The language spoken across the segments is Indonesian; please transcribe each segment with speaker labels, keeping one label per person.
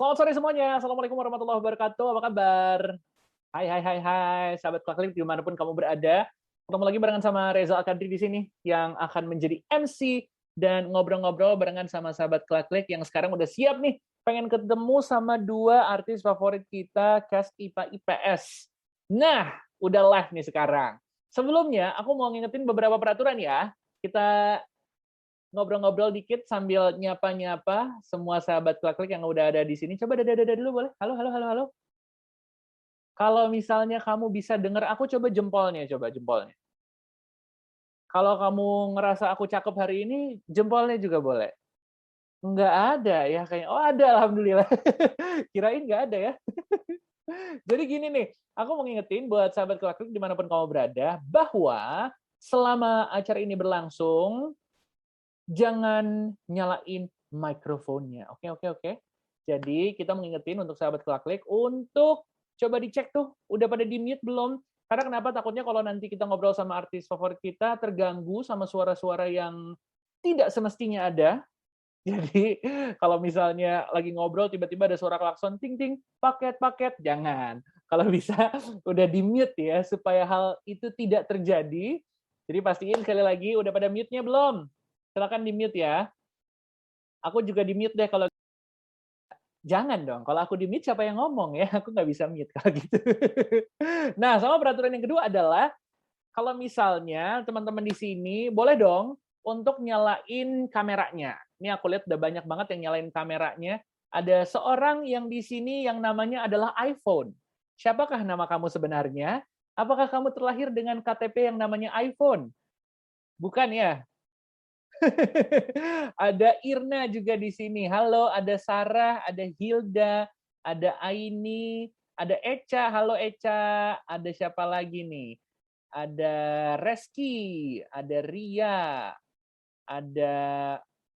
Speaker 1: Selamat sore semuanya. Assalamualaikum warahmatullahi wabarakatuh. Apa kabar? Hai, sahabat Klaklik dimanapun kamu berada. Ketemu lagi barengan sama Reza Al-Kadri di sini yang akan menjadi MC dan ngobrol-ngobrol barengan sama sahabat Klaklik yang sekarang udah siap nih pengen ketemu sama dua artis favorit kita, cast IPA IPS. Nah, udah live nih sekarang. Sebelumnya, aku mau ngingetin beberapa peraturan ya. Kita ngobrol-ngobrol dikit sambil nyapa-nyapa semua sahabat Klaklik yang udah ada di sini. Coba dada-dada dulu boleh? Halo. Kalau misalnya kamu bisa dengar aku, coba jempolnya. Kalau kamu ngerasa aku cakep hari ini, jempolnya juga boleh. Nggak ada ya kayaknya. Oh ada, alhamdulillah. Kirain nggak ada ya. Jadi gini nih, aku mau ngingetin buat sahabat Klaklik dimanapun kamu berada, bahwa selama acara ini berlangsung, jangan nyalain mikrofonnya. Oke. Jadi kita mengingetin untuk sahabat Klaklik untuk coba dicek tuh, udah pada di-mute belum? Karena kenapa? Takutnya kalau nanti kita ngobrol sama artis favorit kita, terganggu sama suara-suara yang tidak semestinya ada. Jadi kalau misalnya lagi ngobrol, tiba-tiba ada suara klakson, ting-ting, paket, jangan. Kalau bisa, udah di-mute ya, supaya hal itu tidak terjadi. Jadi pastiin sekali lagi, udah pada mute-nya belum? Silakan di-mute ya. Aku juga di-mute deh kalau jangan dong. Kalau aku di-mute siapa yang ngomong ya? Aku nggak bisa mute kalau gitu. Nah, sama peraturan yang kedua adalah kalau misalnya teman-teman di sini boleh dong untuk nyalain kameranya. Ini aku lihat udah banyak banget yang nyalain kameranya. Ada seorang yang di sini yang namanya adalah iPhone. Siapakah nama kamu sebenarnya? Apakah kamu terlahir dengan KTP yang namanya iPhone? Bukan ya? Ada Irna juga di sini. Halo, ada Sarah, ada Hilda, ada Aini, ada Eca. Halo Eca. Ada siapa lagi nih? Ada Reski, ada Ria, ada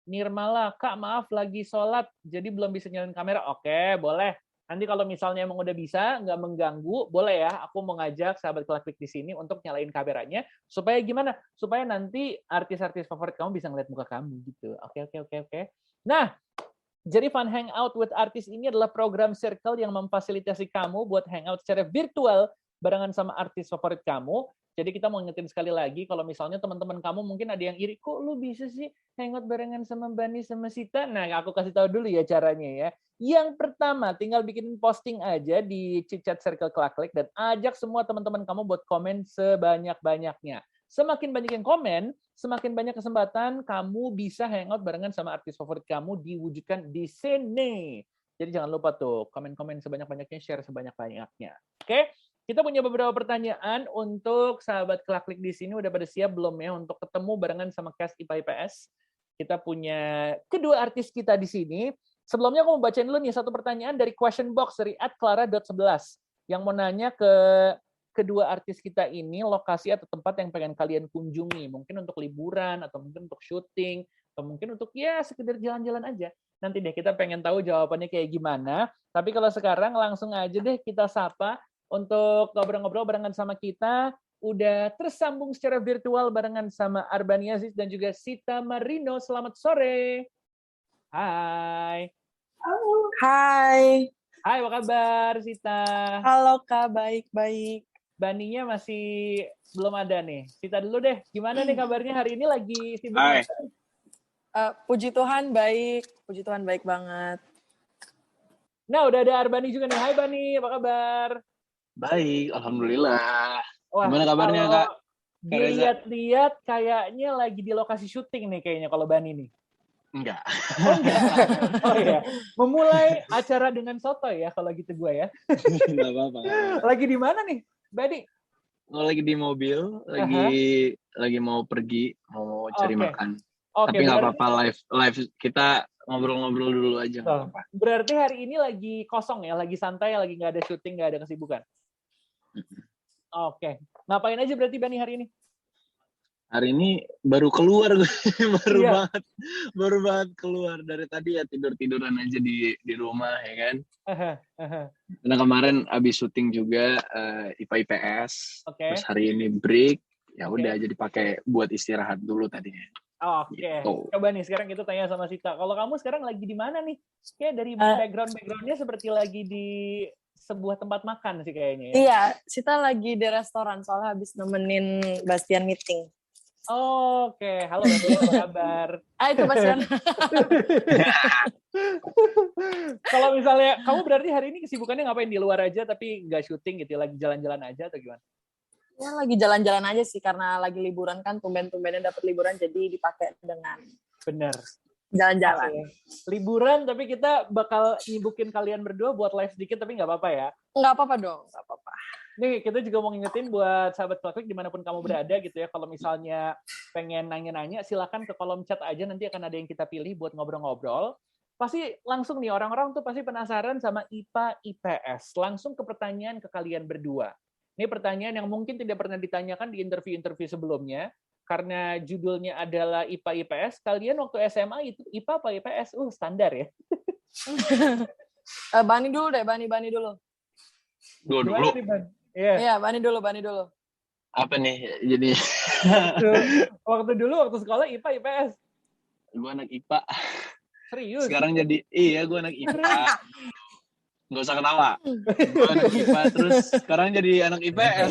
Speaker 1: Nirmala. Kak, maaf lagi sholat, jadi belum bisa nyalain kamera. Oke, boleh. Nanti kalau misalnya emang udah bisa, nggak mengganggu, boleh ya. Aku mau ngajak sahabat Klaklik di sini untuk nyalain kameranya. Supaya gimana? Supaya nanti artis-artis favorit kamu bisa ngeliat muka kamu gitu. Oke. Nah, jadi Fun Hangout with Artis ini adalah program circle yang memfasilitasi kamu buat hangout secara virtual barengan sama artis favorit kamu. Jadi kita mau ngingetin sekali lagi, kalau misalnya teman-teman kamu mungkin ada yang iri, kok lu bisa sih hangout barengan sama Bani sama Sita? Nah, aku kasih tahu dulu ya caranya ya. Yang pertama, tinggal bikin posting aja di Chitchat Circle Klaklik dan ajak semua teman-teman kamu buat komen sebanyak-banyaknya. Semakin banyak yang komen, semakin banyak kesempatan kamu bisa hangout barengan sama artis favorit kamu diwujudkan di sini. Jadi jangan lupa tuh, komen-komen sebanyak-banyaknya, share sebanyak-banyaknya. Oke? Kita punya beberapa pertanyaan untuk sahabat Klaklik di sini. Udah pada siap belum ya untuk ketemu barengan sama cast IPA IPS? Kita punya kedua artis kita di sini. Sebelumnya aku mau bacain dulu nih satu pertanyaan dari question box dari @clara.11 yang mau nanya ke kedua artis kita ini lokasi atau tempat yang pengen kalian kunjungi. Mungkin untuk liburan, atau mungkin untuk syuting, atau mungkin untuk ya sekedar jalan-jalan aja. Nanti deh kita pengen tahu jawabannya kayak gimana. Tapi kalau sekarang langsung aja deh kita sapa untuk ngobrol-ngobrol barengan sama kita. Udah tersambung secara virtual barengan sama Arbani Aziz dan juga Sita Marino. Selamat sore. Hai.
Speaker 2: Hai.
Speaker 1: Hai, apa kabar Sita?
Speaker 2: Halo Kak, baik-baik.
Speaker 1: Baninya masih belum ada nih. Sita dulu deh. Gimana nih kabarnya hari ini lagi sibuk?
Speaker 3: Hai.
Speaker 2: Puji Tuhan baik banget.
Speaker 1: Nah, udah ada Arbani juga nih. Hai Bani, apa kabar?
Speaker 3: Baik, alhamdulillah.
Speaker 1: Wah,
Speaker 3: gimana kabarnya Kak?
Speaker 1: Dilihat-lihat kayaknya lagi di lokasi syuting nih kayaknya kalau Bani nih.
Speaker 3: Enggak.
Speaker 1: Oh enggak. Oh ya. Memulai acara dengan soto ya kalau gitu gue ya.
Speaker 3: Enggak apa-apa.
Speaker 1: Lagi di mana nih, Bani?
Speaker 3: Lagi di mobil, lagi mau pergi, mau cari makan. Tapi nggak apa-apa, live kita ngobrol-ngobrol dulu aja.
Speaker 1: Berarti hari ini lagi kosong ya, lagi santai, lagi nggak ada syuting, nggak ada kesibukan. Oke. Ngapain aja berarti Bani hari ini?
Speaker 3: Hari ini baru keluar gue, baru banget keluar dari tadi ya tiduran aja di rumah ya kan. Karena kemarin abis syuting juga IPA IPS, terus hari ini break, ya udah jadi pakai buat istirahat dulu tadinya.
Speaker 1: Oke,
Speaker 3: Gitu.
Speaker 1: coba nih sekarang kita tanya sama Sita. Kalau kamu sekarang lagi di mana nih? Kayak dari background-backgroundnya seperti lagi di sebuah tempat makan sih kayaknya ya.
Speaker 2: Iya, Sita lagi di restoran soalnya habis nemenin Bastian meeting.
Speaker 1: Oke, halo Bastian, apa kabar?
Speaker 2: Itu Bastian.
Speaker 1: Kalau misalnya kamu berarti hari ini kesibukannya ngapain di luar aja tapi nggak syuting gitu, lagi jalan-jalan aja atau gimana?
Speaker 2: Ya lagi jalan-jalan aja sih karena lagi liburan kan, tumben-tumbennya dapat liburan jadi dipakai dengan
Speaker 1: Bener.
Speaker 2: jalan-jalan.
Speaker 1: Oke. Liburan tapi kita bakal nyibukin kalian berdua buat live sedikit tapi nggak apa-apa ya.
Speaker 2: Nggak apa-apa dong, nggak apa-apa.
Speaker 1: Nih kita juga mau ngingetin buat sahabat Klik dimanapun kamu berada gitu ya. Kalau misalnya pengen nanya-nanya silakan ke kolom chat aja, nanti akan ada yang kita pilih buat ngobrol-ngobrol. Pasti langsung nih orang-orang tuh pasti penasaran sama IPA IPS. Langsung ke pertanyaan ke kalian berdua. Ini pertanyaan yang mungkin tidak pernah ditanyakan di interview-interview sebelumnya. Karena judulnya adalah IPA IPS. Kalian waktu SMA itu IPA apa IPS? Standar ya.
Speaker 2: Bani dulu deh, Bani dulu.
Speaker 3: Gue dulu.
Speaker 2: Iya, Bani dulu.
Speaker 3: Apa nih jadi?
Speaker 1: waktu sekolah IPA IPS.
Speaker 3: Gue anak IPA.
Speaker 1: Serius?
Speaker 3: Sekarang jadi gue anak IPA. Nggak usah ketawa. Gue anak IPA terus sekarang jadi anak IPS.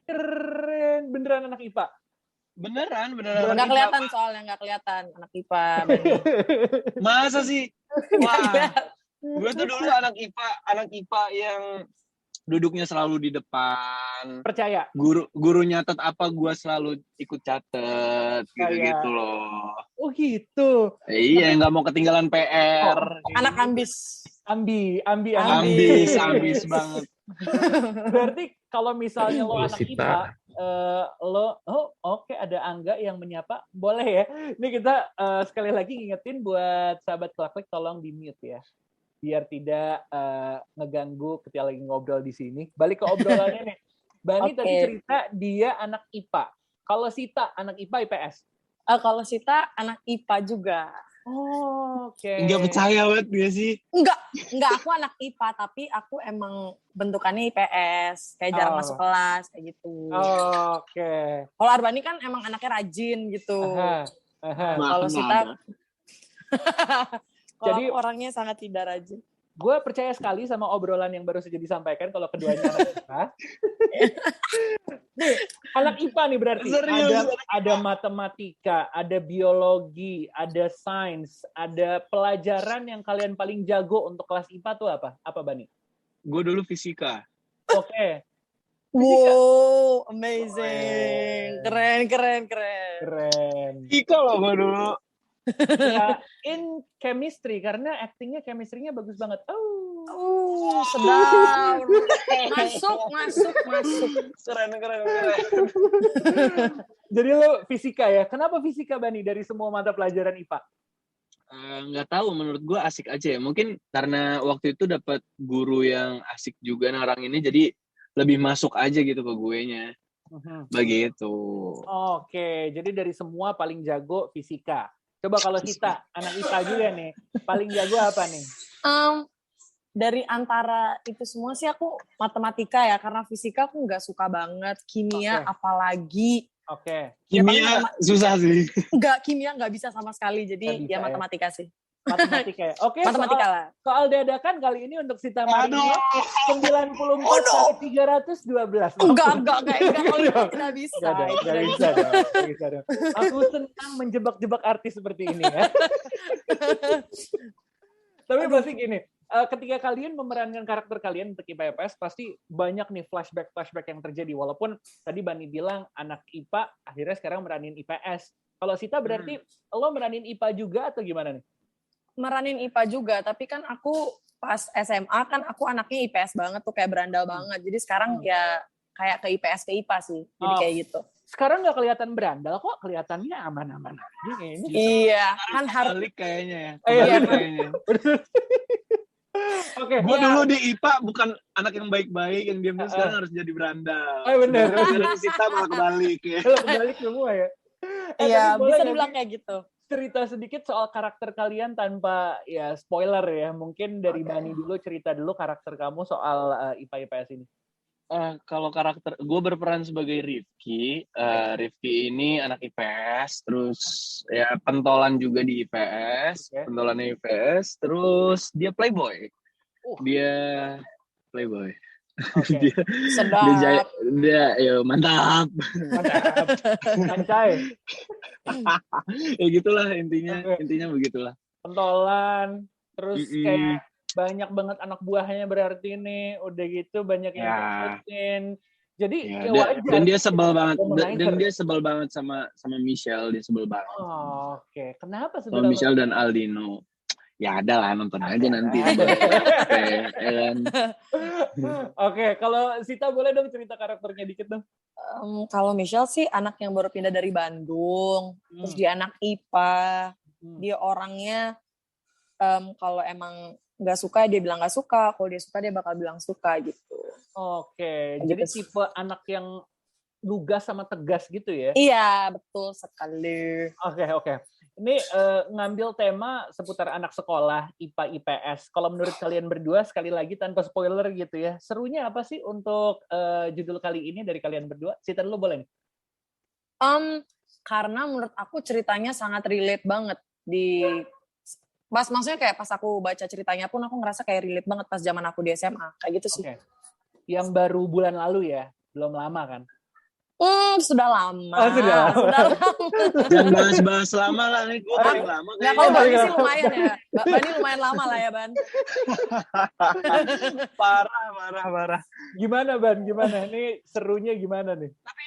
Speaker 1: Keren, beneran anak IPA.
Speaker 3: Beneran.
Speaker 2: Nggak kelihatan soalnya, nggak kelihatan anak IPA.
Speaker 3: Masa sih? Wah, gue tuh dulu anak IPA yang duduknya selalu di depan.
Speaker 1: Percaya.
Speaker 3: Guru nyatet apa gue selalu ikut catet gitu loh.
Speaker 1: Oh gitu.
Speaker 3: Iya, nggak mau ketinggalan PR.
Speaker 2: Anak ambis.
Speaker 3: Ambis banget.
Speaker 1: Berarti kalau misalnya lo anak IPA, oke, ada Angga yang menyapa, boleh ya. Ini kita sekali lagi ngingetin buat sahabat Klik tolong di mute ya, biar tidak ngeganggu ketika lagi ngobrol di sini. Balik ke obrolannya nih. Bani tadi cerita dia anak IPA. Kalau Sita anak IPA IPS?
Speaker 2: Kalau Sita anak IPA juga.
Speaker 1: Oke.
Speaker 3: Nggak percaya banget gak sih?
Speaker 2: Enggak, aku anak IPA tapi aku emang bentukannya IPS, kayak jarang masuk kelas kayak gitu.
Speaker 1: Oke.
Speaker 2: Kalau Arbani kan emang anaknya rajin gitu. Kalau Sita jadi orangnya sangat tidak rajin.
Speaker 1: Gue percaya sekali sama obrolan yang baru saja disampaikan kalau keduanya anak IPA. Nih, anak IPA nih berarti ada matematika, ada biologi, ada sains, ada pelajaran yang kalian paling jago untuk kelas IPA tuh apa? Apa, Bani?
Speaker 3: Gue dulu fisika.
Speaker 1: Oke.
Speaker 2: Wow, amazing. Keren.
Speaker 3: Fisika loh gue dulu.
Speaker 1: Ya, in chemistry karena actingnya chemistry-nya bagus banget.
Speaker 2: Sedap. Masuk.
Speaker 3: Keren.
Speaker 1: Jadi lo fisika ya? Kenapa fisika, Bani, dari semua mata pelajaran IPA?
Speaker 3: Nggak tahu, menurut gue asik aja ya. Mungkin karena waktu itu dapat guru yang asik juga orang ini, jadi lebih masuk aja gitu ke guenya. Begitu.
Speaker 1: Oke, jadi dari semua paling jago fisika. Coba kalau Sita, anak IPA juga nih, paling jago apa nih?
Speaker 2: Dari antara itu semua sih aku matematika ya, karena fisika aku nggak suka banget, kimia apalagi.
Speaker 1: Oke.
Speaker 3: Kimia susah sih.
Speaker 2: Kimia nggak bisa sama sekali, jadi ya matematika sih.
Speaker 1: Matematika ya. Oke,
Speaker 2: matematika lah.
Speaker 1: Soal dadakan kali ini untuk Sita Maria 94 kali 312.
Speaker 2: Enggak, kalau itu tidak bisa.
Speaker 1: Enggak bisa dong. Aku senang menjebak-jebak artis seperti ini ya. Tapi pasti gini, ketika kalian memerankan karakter kalian untuk IPA IPS, pasti banyak nih flashback yang terjadi. Walaupun tadi Bani bilang anak IPA, akhirnya sekarang meranin IPS. Kalau Sita berarti lo meranin IPA juga atau gimana nih?
Speaker 2: Meranin IPA juga, tapi kan aku pas SMA kan aku anaknya IPS banget tuh, kayak berandal banget. Jadi sekarang ya kayak ke IPS ke IPA sih. Jadi kayak gitu.
Speaker 1: Sekarang nggak kelihatan berandal kok, kelihatannya aman-aman aja kayaknya.
Speaker 2: Iya, kan
Speaker 3: balik kayaknya ya.
Speaker 2: Kayaknya.
Speaker 1: Oke.
Speaker 3: Gue dulu di IPA bukan anak yang baik-baik, yang diam sekarang harus jadi berandal.
Speaker 1: Bener.
Speaker 3: Dari Sita malah kebalik ya.
Speaker 1: Kebalik semua ya.
Speaker 2: Iya, bisa dibilang kayak gitu.
Speaker 1: Cerita sedikit soal karakter kalian tanpa ya spoiler ya. Mungkin dari Bani dulu, cerita dulu karakter kamu soal IPA IPS ini.
Speaker 3: Kalau karakter, gue berperan sebagai Rifki. Rifki ini anak IPS, terus ya pentolan juga di IPS, pentolannya IPS, terus dia playboy. Dia playboy.
Speaker 1: Oke.
Speaker 2: Sedap.
Speaker 3: Dia mantap.
Speaker 1: Mancai.
Speaker 3: Ya gitulah intinya begitulah.
Speaker 1: Pentolan, terus kayak banyak banget anak buahnya berarti nih, udah gitu banyak yang ngikutin. Jadi ya wajar.
Speaker 3: Dan dia sebel banget. Dan dia sebel banget sama Michelle, dia sebel banget.
Speaker 1: Oke. Kenapa
Speaker 3: sama Michelle dan Aldino? Ya ada lah, nonton aja nanti.
Speaker 1: Oke, kalau Sita boleh dong cerita karakternya dikit dong.
Speaker 2: Kalau Michelle sih anak yang baru pindah dari Bandung, terus dia anak IPA, dia orangnya kalau emang nggak suka dia bilang nggak suka, kalau dia suka dia bakal bilang suka gitu.
Speaker 1: Oke, jadi tipe anak yang lugas sama tegas gitu ya?
Speaker 2: Iya, betul sekali.
Speaker 1: Oke. Ini ngambil tema seputar anak sekolah, IPA, IPS. Kalau menurut kalian berdua, sekali lagi tanpa spoiler gitu ya, serunya apa sih untuk judul kali ini dari kalian berdua? Sita dulu boleh nih?
Speaker 2: Karena menurut aku ceritanya sangat relate banget maksudnya kayak pas aku baca ceritanya pun aku ngerasa kayak relate banget pas zaman aku di SMA, kayak gitu sih.
Speaker 1: Okay. Yang baru bulan lalu ya, belum lama kan?
Speaker 2: Sudah lama.
Speaker 1: Sudah lama.
Speaker 3: Jangan bahas-bahas lama lah nih, gue paling lama.
Speaker 2: Nggak, kalau Bani sih lumayan ya. Bani lumayan lama lah ya, Ban.
Speaker 3: Parah.
Speaker 1: Gimana, Ban? Gimana? Ini serunya gimana nih?
Speaker 3: Tapi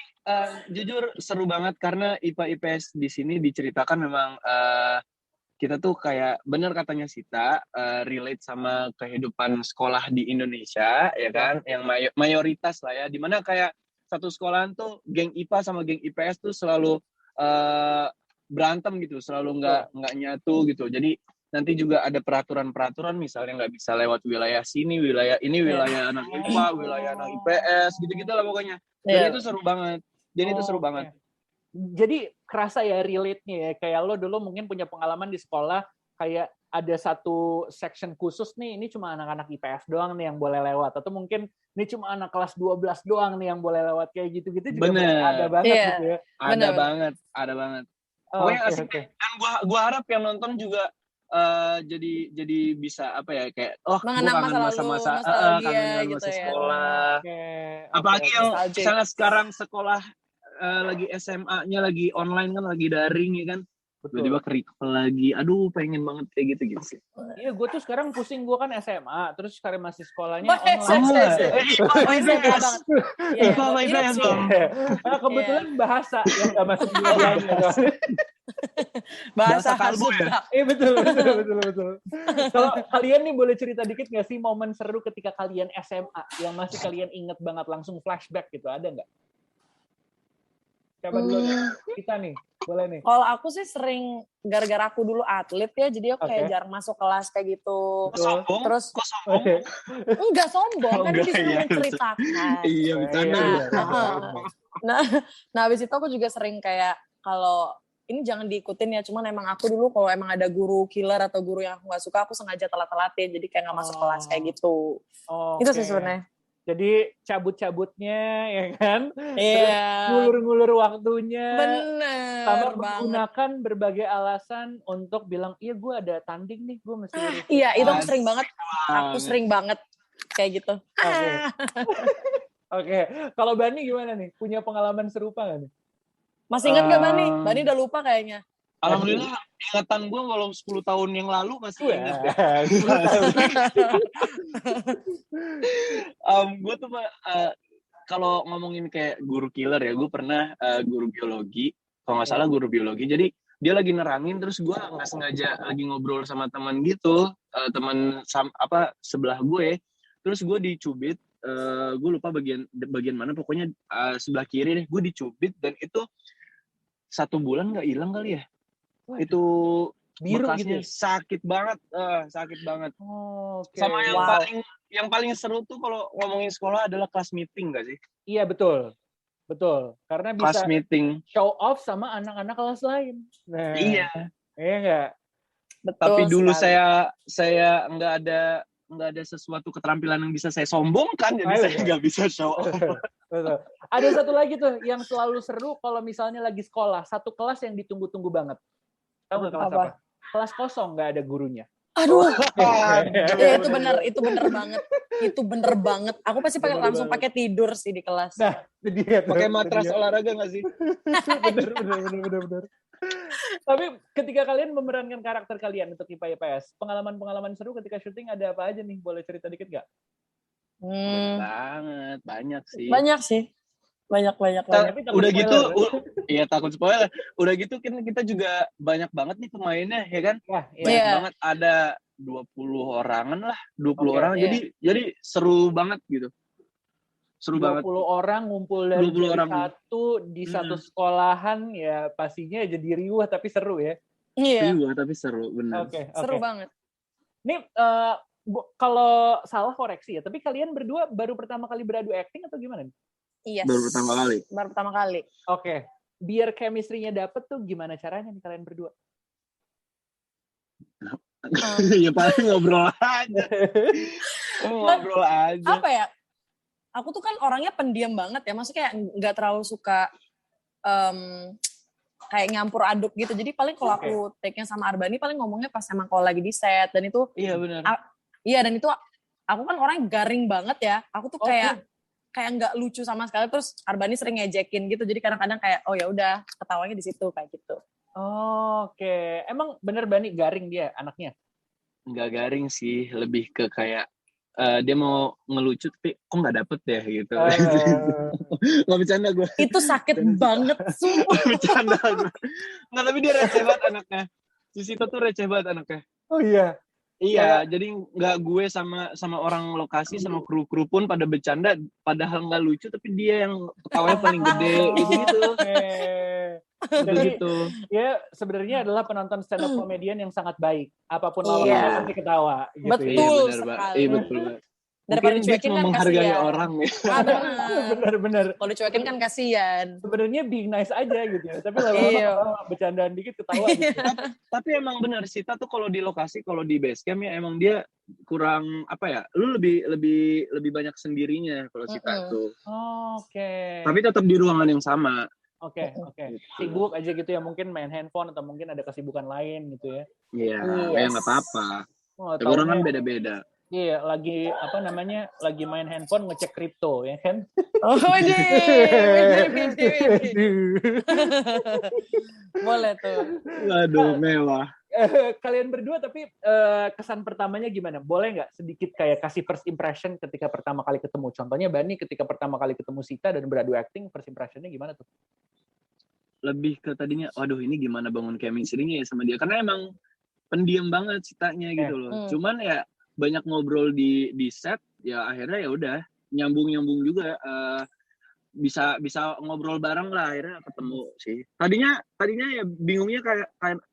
Speaker 3: jujur seru banget karena IPA IPS di sini diceritakan memang kita tuh kayak bener katanya Sita, relate sama kehidupan sekolah di Indonesia, ya kan? Yang mayoritas lah ya, dimana kayak satu sekolahan tuh geng IPA sama geng IPS tuh selalu berantem gitu, selalu nggak nyatu gitu. Jadi nanti juga ada peraturan-peraturan misalnya nggak bisa lewat wilayah sini, wilayah ini wilayah anak IPA, wilayah anak IPS, gitu-gitu lah pokoknya. Jadi itu seru banget.
Speaker 1: Jadi kerasa ya relate-nya ya, kayak lo dulu mungkin punya pengalaman di sekolah kayak ada satu section khusus nih, ini cuma anak-anak IPS doang nih yang boleh lewat, atau mungkin ini cuma anak kelas 12 doang nih yang boleh lewat, kayak gitu-gitu juga ada banget gitu ya.
Speaker 3: Ada banget. Pokoknya asik. Dan gua harap yang nonton juga jadi bisa apa ya, kayak
Speaker 2: mengenang masa-masa nostalgia gitu ya.
Speaker 3: Sekolah. Apalagi yang misalnya sekarang sekolah lagi SMA-nya lagi online kan, lagi daring ya kan. Tiba-tiba ke-recall lagi. Aduh, pengen banget kayak gitu sih.
Speaker 1: Iya, gue tuh sekarang pusing, gue kan SMA, terus sekarang masih sekolahnya online. Kebetulan bahasa yang gak masuk di
Speaker 2: bahasa kalbu ya?
Speaker 1: Iya, betul. Kalau kalian nih boleh cerita dikit gak sih momen seru ketika kalian SMA yang masih kalian inget banget, langsung flashback gitu, ada gak? Siapa dulu nih? Kita nih, boleh nih.
Speaker 2: Kalau aku sih sering, gara-gara aku dulu atlet ya, jadi aku kayak jarang masuk kelas kayak gitu.
Speaker 3: Sombong?
Speaker 2: Terus
Speaker 3: kok sombong?
Speaker 2: Enggak sombong, kan disuruh menceritakan.
Speaker 3: Iya, bercanda.
Speaker 2: Nah, habis itu aku juga sering kayak, kalau ini jangan diikutin ya, cuman emang aku dulu kalau emang ada guru killer atau guru yang aku gak suka, aku sengaja telat-telatin, jadi kayak gak masuk kelas kayak gitu. Itu sih sebenarnya.
Speaker 1: Jadi cabut-cabutnya ya kan,
Speaker 2: Iya.
Speaker 1: ngulur-ngulur waktunya,
Speaker 2: bener
Speaker 1: sama
Speaker 2: banget.
Speaker 1: menggunakan berbagai alasan untuk bilang, iya gue ada tanding nih, gue mesti urus.
Speaker 2: Iya, itu aku sering banget kayak gitu.
Speaker 1: Oke. Kalau Bani gimana nih? Punya pengalaman serupa nggak nih?
Speaker 2: Masih ingat nggak Bani? Bani udah lupa kayaknya.
Speaker 3: Alhamdulillah, ingatan gue walau 10 tahun yang lalu masih ingat. Gue tuh kalau ngomongin kayak guru killer ya, gue pernah guru biologi, kalau nggak salah guru biologi. Jadi dia lagi nerangin, terus gue nggak sengaja lagi ngobrol sama teman gitu, teman sebelah gue, terus gue dicubit. Gue lupa bagian mana, pokoknya sebelah kiri deh, gue dicubit, dan itu 1 bulan nggak hilang kali ya. Itu biru bekasnya gitu. Sakit banget. Sama yang paling seru tuh kalau ngomongin sekolah adalah class meeting gak sih?
Speaker 1: Iya, betul. Karena bisa
Speaker 3: class meeting,
Speaker 1: show off sama anak-anak kelas lain. Nah,
Speaker 3: iya
Speaker 1: enggak?
Speaker 2: Betul.
Speaker 3: Tapi dulu sekali. saya nggak ada ada sesuatu keterampilan yang bisa saya sombongkan, jadi saya nggak bisa show off.
Speaker 1: Betul. Ada satu lagi tuh yang selalu seru kalau misalnya lagi sekolah, satu kelas yang ditunggu-tunggu banget. Tahu nggak kelas apa? Kelas kosong, nggak ada gurunya.
Speaker 2: Aduh. Ya, itu bener banget. Aku pasti langsung pakai tidur sih di kelas.
Speaker 1: Nah, itu dia.
Speaker 3: Pakai matras olahraga nggak sih?
Speaker 1: Bener. Tapi ketika kalian memerankan karakter kalian untuk IPA IPS, pengalaman-pengalaman seru ketika syuting ada apa aja nih? Boleh cerita dikit nggak?
Speaker 3: Banget, banyak sih.
Speaker 2: Banyak sih. Banyak.
Speaker 3: Udah gitu, iya takut spoiler. Udah gitu kan kita juga banyak banget nih pemainnya, ya kan? Banyak banget, ada 20 orangan lah, 20 orang. Jadi seru banget gitu. Seru
Speaker 1: 20
Speaker 3: banget.
Speaker 1: 20 orang ngumpul dari satu di satu sekolahan, ya pastinya jadi riuh tapi seru ya.
Speaker 2: Iya.
Speaker 3: Riuh tapi seru, benar.
Speaker 2: Okay. Seru banget.
Speaker 1: Nih kalau salah koreksi ya, tapi kalian berdua baru pertama kali beradu acting atau gimana nih?
Speaker 2: Yes.
Speaker 3: Baru pertama kali.
Speaker 1: Oke. Biar chemistry-nya dapet tuh gimana caranya nih kalian berdua?
Speaker 3: Ya paling ngobrol aja.
Speaker 2: Apa ya? Aku tuh kan orangnya pendiam banget ya. Maksudnya kayak nggak terlalu suka kayak nyampur aduk gitu. Jadi paling kalau aku take-nya sama Arbani paling ngomongnya pas emang kalau lagi di set. Dan itu
Speaker 3: iya benar.
Speaker 2: Iya, dan itu aku kan orang garing banget ya. Aku tuh kayak nggak lucu sama sekali. Terus Arbani sering ngejekin gitu. Jadi kadang-kadang kayak oh ya udah ketawanya di situ kayak gitu.
Speaker 1: Oke. Emang bener Bani garing dia anaknya?
Speaker 3: Nggak garing sih, lebih ke kayak dia mau ngelucu tapi kok nggak dapet ya gitu. Nggak bercanda gue.
Speaker 2: Itu sakit banget sumpah.
Speaker 3: Nggak bercanda gue. Nggak, tapi dia receh banget anaknya. Si Sita tuh receh banget anaknya.
Speaker 1: Oh iya.
Speaker 3: Iya, jadi nggak gue sama orang lokasi sama kru pun pada bercanda, padahal nggak lucu, tapi dia yang ketawanya paling gede gitu.
Speaker 1: Jadi gitu. Ya sebenarnya adalah penonton stand up comedian yang sangat baik. Apapun lawannya pasti ketawa. Gitu.
Speaker 2: Betul
Speaker 3: ya,
Speaker 2: sekali.
Speaker 3: Iya betul.
Speaker 2: Daripada
Speaker 3: mungkin dia cuma menghargai orang ya.
Speaker 1: Benar.
Speaker 2: Kalau dicuekin kan kasihan.
Speaker 1: Sebenarnya being nice aja gitu ya. Tapi lama-lama bercandaan dikit ketawa gitu.
Speaker 3: Tapi emang benar Sita tuh kalau di lokasi, kalau di base camp ya emang dia kurang apa ya? Lu lebih banyak sendirinya kalau Sita tuh.
Speaker 1: Oke.
Speaker 3: Tapi tetap di ruangan yang sama.
Speaker 1: Oke. Sibuk aja gitu ya, mungkin main handphone atau mungkin ada kesibukan lain gitu ya.
Speaker 3: Iya, ya nggak apa-apa. Orang kan beda-beda.
Speaker 1: Iya, lagi main handphone ngecek kripto ya kan?
Speaker 2: Oh, boleh tuh.
Speaker 3: Waduh, mewah.
Speaker 1: Kalian berdua tapi kesan pertamanya gimana? Boleh nggak sedikit kayak kasih first impression ketika pertama kali ketemu? Contohnya Bani ketika pertama kali ketemu Sita dan beradu acting, first impressionnya gimana tuh?
Speaker 3: Lebih ke tadinya, waduh ini gimana bangun chemistry-nya ya sama dia? Karena emang pendiam banget Sitanya gitu loh. Cuman ya banyak ngobrol di set, ya akhirnya ya udah nyambung juga. Bisa ngobrol bareng lah, akhirnya ketemu sih. Tadinya ya bingungnya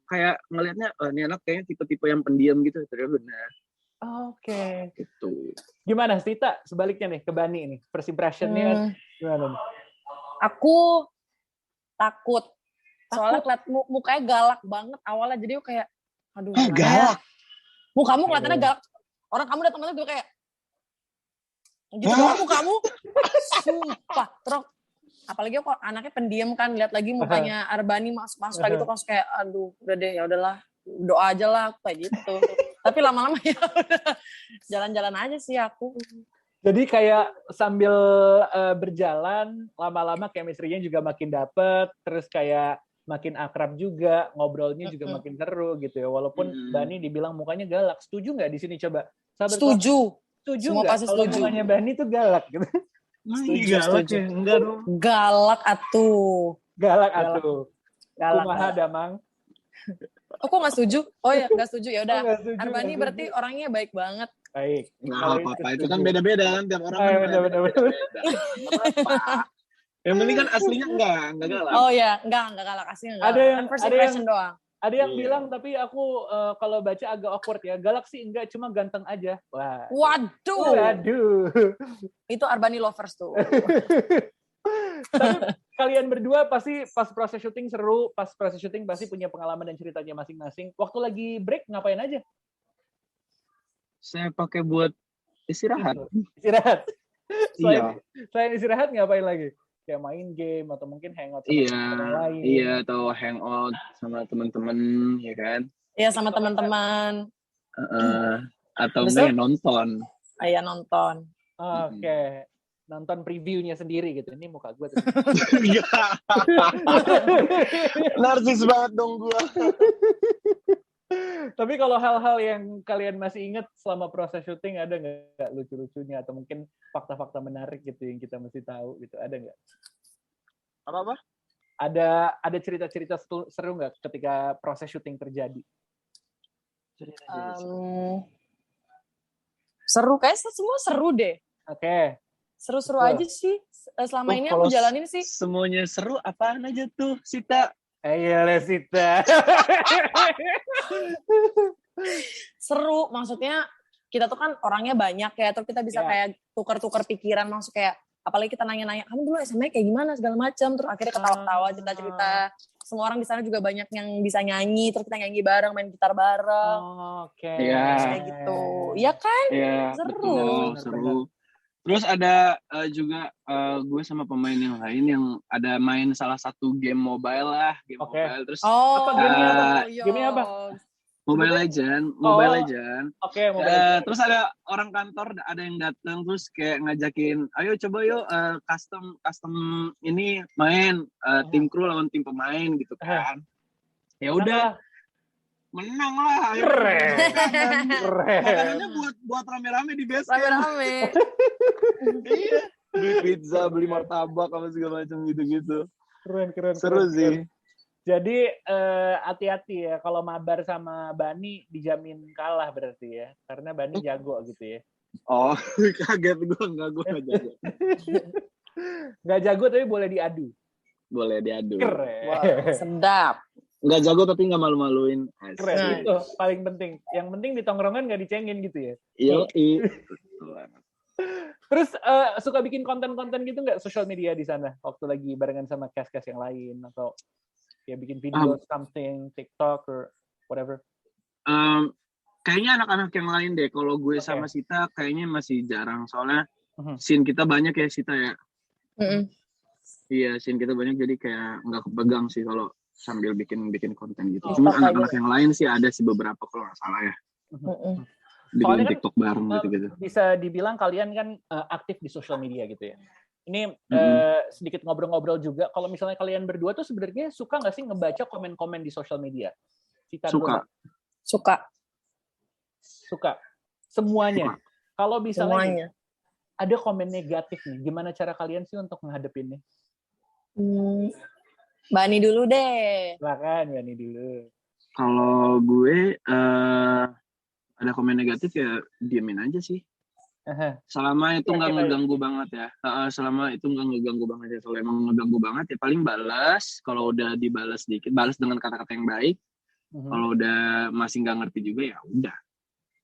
Speaker 3: kayak ngelihatnya ini anak kayaknya tipe-tipe yang pendiam gitu, ternyata benar.
Speaker 1: Oke.
Speaker 3: Gitu.
Speaker 1: Gimana Sita sebaliknya nih ke Bani ini? First impression-nya gimana nih?
Speaker 2: Aku takut. Soalnya mukanya galak banget awalnya, jadi aku kayak aduh
Speaker 3: galak.
Speaker 2: Mukamu kelihatannya galak. Orang kamu datang tuh kayak gitu kamu sumpah. Terus apalagi kok anaknya pendiam kan, lihat lagi mukanya Arbani masuk gitu kan kayak aduh udah deh ya udahlah doa aja lah kayak gitu. Tapi lama-lama ya udah jalan-jalan aja sih aku.
Speaker 1: Jadi kayak sambil berjalan lama-lama chemistry-nya juga makin dapet, terus kayak makin akrab juga, ngobrolnya juga makin seru gitu ya. Walaupun Bani dibilang mukanya galak. Setuju nggak di sini coba?
Speaker 2: Setuju nggak kalau
Speaker 1: mukanya Bani tuh galak gitu?
Speaker 3: Setuju. Enggak dong.
Speaker 2: Galak atuh.
Speaker 1: Kumaha damang.
Speaker 2: Kok nggak setuju? Oh ya nggak setuju ya udah. Arbani berarti orangnya baik banget.
Speaker 1: Baik.
Speaker 3: Nah, apa itu kan beda-beda kan tiap orang. Beda-beda. Yang penting kan aslinya enggak galak.
Speaker 2: Oh ya, enggak galak, aslinya enggak. Ada yang doang.
Speaker 1: Ada yang bilang tapi aku kalau baca agak awkward ya. Galak sih enggak, cuma ganteng aja. Wah.
Speaker 2: Waduh. Itu Arbani lovers tuh.
Speaker 1: Tapi kalian berdua pasti pas proses syuting seru, pas proses syuting pasti punya pengalaman dan ceritanya masing-masing. Waktu lagi break ngapain aja?
Speaker 3: Saya pakai buat istirahat.
Speaker 1: Istirahat.
Speaker 3: Iya.
Speaker 1: Selain istirahat ngapain lagi? Kayak main game atau mungkin hangout sama teman lain.
Speaker 3: Iya, atau hangout sama teman-teman, ya kan?
Speaker 2: Iya, sama teman-teman.
Speaker 3: Atau enggak ya nonton.
Speaker 2: Iya, nonton.
Speaker 1: Oke. Nonton previewnya sendiri gitu. Ini muka gue tuh.
Speaker 3: Narsis banget dong gue.
Speaker 1: Tapi kalau hal-hal yang kalian masih ingat selama proses syuting, ada nggak lucu-lucunya atau mungkin fakta-fakta menarik gitu yang kita mesti tahu gitu, ada nggak?
Speaker 3: Apa?
Speaker 1: Ada cerita-cerita seru nggak ketika proses syuting terjadi?
Speaker 2: Seru, kayak semua seru deh.
Speaker 1: Oke.
Speaker 2: Seru-seru aja sih. Selama ini aku jalanin sih.
Speaker 3: Semuanya seru, apaan aja tuh, Sita?
Speaker 1: Iya, Sita.
Speaker 2: Seru, maksudnya kita tuh kan orangnya banyak ya, terus kita bisa kayak tukar-tukar pikiran, maksud kayak apalagi kita nanya-nanya, kamu dulu SMA kayak gimana segala macam, terus akhirnya ketawa-ketawa, cerita-cerita. Semua orang di sana juga banyak yang bisa nyanyi, terus kita nyanyi bareng, main gitar bareng.
Speaker 1: Oke.
Speaker 2: Kayak gitu. Iya kan?
Speaker 3: Iya,
Speaker 2: seru.
Speaker 3: Seru. Terus ada juga gue sama pemain yang lain yang ada main salah satu game mobile lah, mobile. Terus
Speaker 1: apa gamenya apa?
Speaker 3: Mobile Legend.
Speaker 1: Oke, Mobile.
Speaker 3: Terus ada orang kantor, ada yang datang terus kayak ngajakin, ayo coba yuk custom ini main tim kru lawan tim pemain gitu kan. Ya udah. Menang lah.
Speaker 1: Keren.
Speaker 3: Makanannya buat rame-rame di base camp.
Speaker 2: Rame-rame.
Speaker 3: Iya. Beli pizza, beli martabak, apa segala macam gitu-gitu.
Speaker 1: Keren.
Speaker 3: Seru sih.
Speaker 1: Jadi hati-hati ya kalau mabar sama Bani dijamin kalah berarti ya. Karena Bani jago gitu ya.
Speaker 3: Oh, kaget gue enggak jago.
Speaker 1: Enggak jago tapi boleh diadu.
Speaker 3: Boleh diadu.
Speaker 1: Keren.
Speaker 2: Wow, sedap.
Speaker 3: Nggak jago tapi nggak malu-maluin.
Speaker 1: Keren, itu paling penting. Yang penting di tongkrongan nggak dicengin gitu ya.
Speaker 3: Iya.
Speaker 1: Terus suka bikin konten-konten gitu nggak social media di sana waktu lagi barengan sama cast-cast yang lain atau ya bikin video something TikTok or whatever?
Speaker 3: Kayaknya anak-anak yang lain deh. Kalau gue sama Sita kayaknya masih jarang soalnya scene kita banyak ya Sita ya. Iya, scene kita banyak jadi kayak nggak kepegang sih kalau sambil bikin konten gitu. Cuma anak-anak yang lain sih ada sih beberapa kalau nggak salah ya. Bikin TikTok bareng gitu.
Speaker 1: Bisa dibilang kalian kan aktif di social media gitu ya. Ini sedikit ngobrol-ngobrol juga. Kalau misalnya kalian berdua tuh sebenarnya suka nggak sih ngebaca komen-komen di social media?
Speaker 2: Suka.
Speaker 1: Semuanya. Kalau misalnya ada komen negatif nih, gimana cara kalian sih untuk menghadapinnya?
Speaker 2: Bani dulu deh.
Speaker 1: Silakan Bani dulu.
Speaker 3: Kalau gue ada komen negatif ya diemin aja sih. Selama itu nggak ngeganggu banget ya. Selama itu nggak ngeganggu banget ya. Kalau emang ngeganggu banget ya paling balas. Kalau udah dibalas dikit, balas dengan kata-kata yang baik. Kalau udah masih nggak ngerti juga ya udah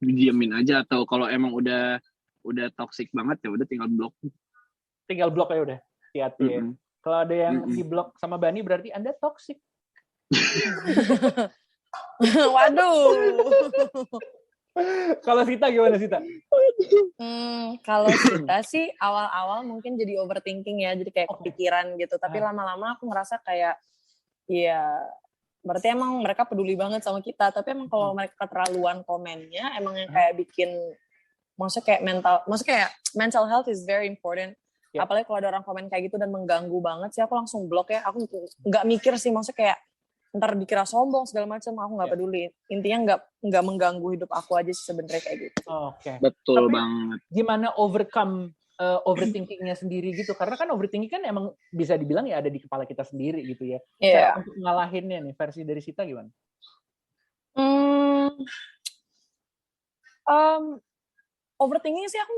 Speaker 3: diemin aja. Atau kalau emang udah toxic banget ya udah tinggal blok.
Speaker 1: Tinggal blok ya udah. Hati-hati ya. Kalau ada yang di-blok sama Bani berarti Anda toksik.
Speaker 2: Waduh.
Speaker 1: Kalau Sita gimana Sita?
Speaker 2: Kalau Sita sih awal-awal mungkin jadi overthinking ya, jadi kayak kepikiran gitu. Tapi lama-lama aku ngerasa kayak ya berarti emang mereka peduli banget sama kita. Tapi emang kalau mereka keterlaluan komennya, emang yang kayak bikin maksudnya kayak mental health is very important. Yeah. Apalagi kalau ada orang komen kayak gitu dan mengganggu banget sih, aku langsung blok ya. Aku nggak mikir sih, maksudnya kayak ntar dikira sombong segala macam, aku nggak peduli. Intinya nggak mengganggu hidup aku aja sih sebenarnya kayak gitu.
Speaker 1: Oke.
Speaker 3: Betul
Speaker 1: tapi
Speaker 3: banget.
Speaker 1: Gimana overcome overthinkingnya sendiri gitu? Karena kan overthinking kan emang bisa dibilang ya ada di kepala kita sendiri gitu ya. Cara untuk ngalahinnya nih, versi dari Sita gimana?
Speaker 2: Overthinking sih aku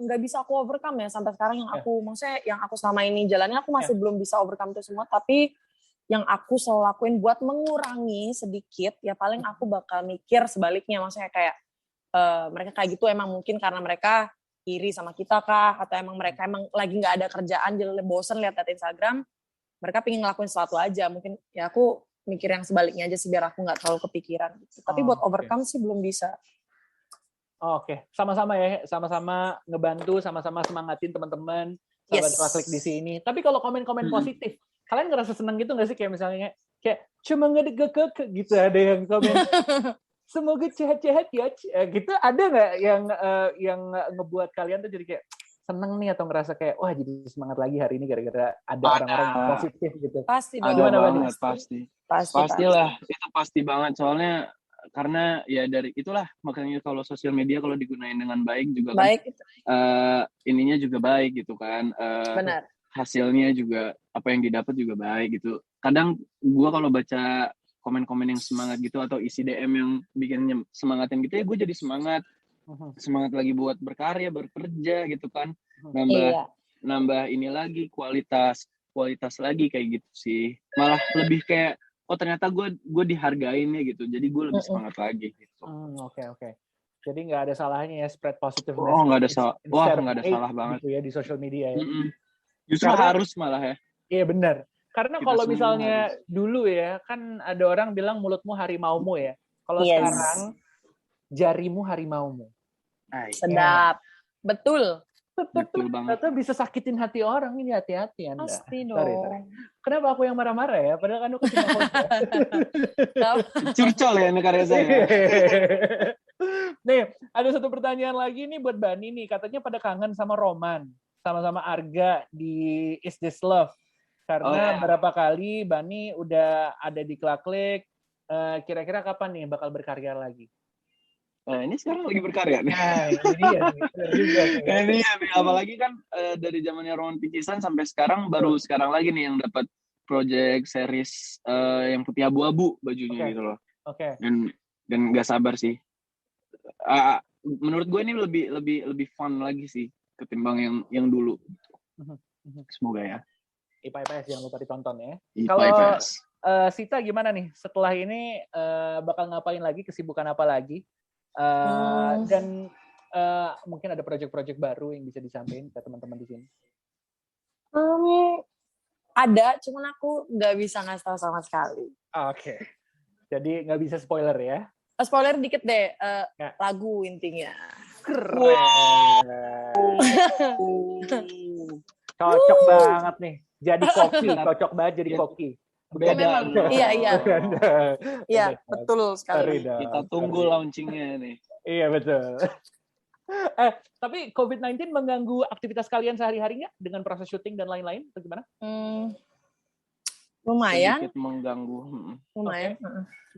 Speaker 2: nggak bisa aku overcome ya sampai sekarang maksudnya yang aku selama ini jalannya aku masih belum bisa overcome itu semua, tapi yang aku selalu lakuin buat mengurangi sedikit ya paling aku bakal mikir sebaliknya, maksudnya kayak mereka kayak gitu emang mungkin karena mereka iri sama kita kah, atau emang mereka lagi nggak ada kerjaan jadi bosen lihat Instagram, mereka pengen ngelakuin sesuatu aja, mungkin ya aku mikir yang sebaliknya aja sih biar aku nggak terlalu kepikiran gitu. Tapi buat overcome sih belum bisa.
Speaker 1: Oh, oke. Sama-sama ya, sama-sama ngebantu, sama-sama semangatin teman-teman, sahabat Kelaslik di sini. Tapi kalau komen-komen positif, kalian ngerasa seneng gitu nggak sih? Kayak misalnya, kayak cuma ngedek gitu, ada yang komen, semoga sehat-sehat ya, gitu. Ada nggak yang ngebuat kalian tuh jadi kayak seneng nih, atau ngerasa kayak, wah jadi semangat lagi hari ini gara-gara ada orang-orang yang positif gitu?
Speaker 2: Pasti dong.
Speaker 3: Ada banget, pastilah. Itu pasti banget, soalnya karena ya dari itulah makanya kalau sosial media kalau digunain dengan baik juga kan ininya juga baik gitu kan,
Speaker 2: benar,
Speaker 3: hasilnya juga apa yang didapat juga baik gitu. Kadang gue kalau baca komen-komen yang semangat gitu atau isi DM yang bikin semangatin gitu ya, gue jadi semangat lagi buat berkarya, bekerja gitu kan, nambah ini lagi kualitas lagi kayak gitu sih. Malah lebih kayak oh ternyata gue dihargain ya gitu, jadi gue lebih semangat lagi gitu.
Speaker 1: Oke. Jadi nggak ada salahnya ya spread positive message.
Speaker 3: Oh nggak ada salah, nggak ada salah banget
Speaker 1: gitu ya di social media ya.
Speaker 3: Justru harus malah ya.
Speaker 1: Iya benar. Karena kalau misalnya dulu ya kan ada orang bilang mulutmu harimaumu ya. Kalau sekarang jarimu harimaumu.
Speaker 2: Sedap, betul.
Speaker 3: Betul banget.
Speaker 1: Ternyata bisa sakitin hati orang, ini hati-hati Anda.
Speaker 2: Pasti dong.
Speaker 1: Sorry. Kenapa aku yang marah-marah ya? Padahal kan aku cuma
Speaker 3: curcol ya negara saya.
Speaker 1: Nih, ada satu pertanyaan lagi nih buat Bani nih. Katanya pada kangen sama Roman, sama-sama Arga di Is This Love. Karena berapa kali Bani udah ada di Kelaslik. Kira-kira kapan nih bakal berkarya lagi?
Speaker 3: Nah, ini sekarang lagi berkarya nih.
Speaker 1: Nah, ini dia nih.
Speaker 3: Apalagi kan dari zamannya Roman Picisan sampai sekarang baru sekarang lagi nih yang dapat project series yang putih abu-abu bajunya gitu loh.
Speaker 1: Oke.
Speaker 3: Dan nggak sabar sih. Menurut gue ini lebih fun lagi sih ketimbang yang dulu. Semoga ya.
Speaker 1: IPA IPS jangan lupa ditonton ya.
Speaker 3: Kalau
Speaker 1: Sita gimana nih? Setelah ini bakal ngapain lagi? Kesibukan apa lagi? Dan mungkin ada proyek-proyek baru yang bisa disampaikan ke teman-teman di sini.
Speaker 2: Ada, cuman aku nggak bisa ngasih tahu sama sekali.
Speaker 1: Oke. Jadi nggak bisa spoiler ya?
Speaker 2: Spoiler dikit deh, lagu intinya.
Speaker 1: Keren. Cocok banget nih. Jadi koki, cocok banget jadi koki.
Speaker 2: Beda. Iya, betul sekali.
Speaker 3: Kita tunggu launchingnya nih.
Speaker 1: Iya betul. Tapi COVID-19 mengganggu aktivitas kalian sehari-hari nggak dengan proses syuting dan lain-lain? Atau gimana?
Speaker 2: Lumayan.
Speaker 3: Sedikit mengganggu.
Speaker 2: Lumayan.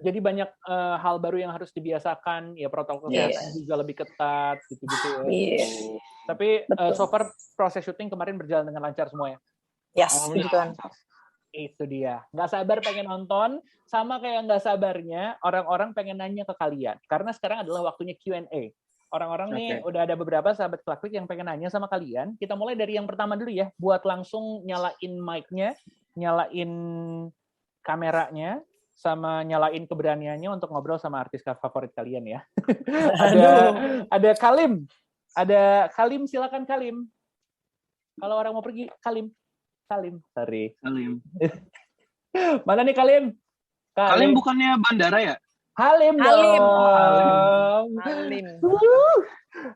Speaker 1: Jadi banyak hal baru yang harus dibiasakan, ya protokol kesehatan juga lebih ketat, gitu-gitu ya. Tapi so far proses syuting kemarin berjalan dengan lancar semua ya?
Speaker 2: Yes, puji Tuhan.
Speaker 1: Itu dia. Nggak sabar pengen nonton, sama kayak nggak sabarnya orang-orang pengen nanya ke kalian. Karena sekarang adalah waktunya Q&A. Orang-orang nih udah ada beberapa sahabat Kelaslik yang pengen nanya sama kalian. Kita mulai dari yang pertama dulu ya, buat langsung nyalain mic-nya, nyalain kameranya, sama nyalain keberaniannya untuk ngobrol sama artis favorit kalian ya. Ada Kalim. Ada Kalim, silakan Kalim. Kalau orang mau pergi, Kalim. Sorry. Kalim. Mana nih Kalim?
Speaker 3: Kalim bukannya bandara ya?
Speaker 1: Halim dong.
Speaker 2: Halim.